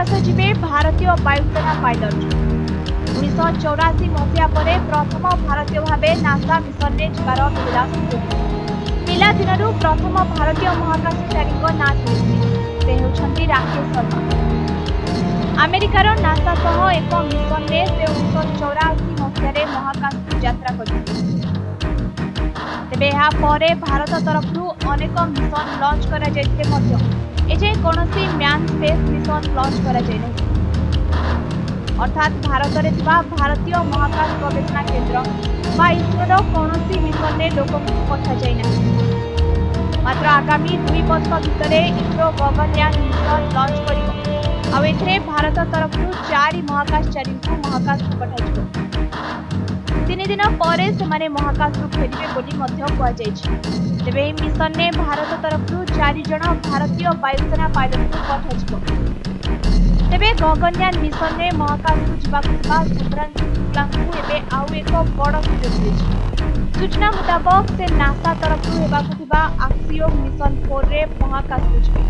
महाकाश जीवे भारतीय वायुसेना पायलट 1984 मसीहा पर प्रथम भारतीय भाव नासा मिशन में जीवार मिला सुଯୋଗ। पिला दिनरू प्रथम भारतीय महाकाशचारी ना से होती राकेश शर्मा। अमेरिकार नासा सह एक मिशन में से 1984 मसीह महाकाश को यात्रा कर तेबे यहाँ परे भारत तरफ अनेक मिशन लॉन्च करा जायतिले मध्य एजे कोनोसी म्यान स्पेस मिशन लॉन्च करा जाय नहीं। अर्थात भारत रे थिबा भारतीय महाकाश गवेषणा केंद्र बा इसरो कोनोसी मिशन ने लोक पठा जाय नहीं। मात्र आगामी 2 वर्ष भितर इसरो गगनयान मिशन लॉन्च करिवो आ एथरे भारत तरफ 4 महाकाशचारी को महाकाश को पठाजिवो। 3 दिन पर से महाकाश को फेरिबे बोली मध्य कुआ जायछि। तेबे एही मिशन ने भारत तरफ 4 जण भारतीय वायुसेना पायलट को पठाजिवो। तेबे गगनयान मिशन ने महाकाश को जीवाकुवा शुभ्रांशु शुक्ला को एबे आउ एक बड़ सुଯୋଗ मिलिछि। सूचना मुताबक से नासा तरफ हेबाकु थिबा आक्सियो मिशन 4 रे महाकाश को जिवे।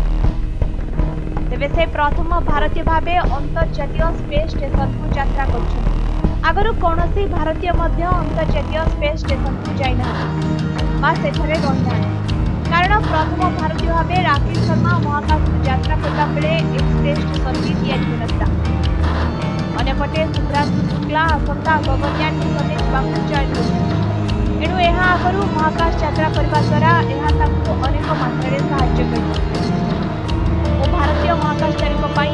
तेबे से प्रथम भारतीय भावे अंतर्जातीय स्पेस स्टेशन को यात्रा करछन। आगरु कोनोसी भारतीय मध्य अंतर्जातीय स्पेस स्टेशन को जाई ना बा सेठरे रहिना कारण प्रथम भारतीय भावे राकेश शर्मा महाकाश को यात्रा करता बेले एक स्पेस स्टेशन भी तैयारी होनता। अन्यपटे शुभ्रांशु शुक्ला आसंता गगनयान मिशन में जीवाकु जॉइन होछि। एणु एहा आगरु महाकाश यात्रा करबा द्वारा एहा ताकु अनेक मात्रा रे सहाय्य करिबो ओ भारतीय महाकाशचारी को पाई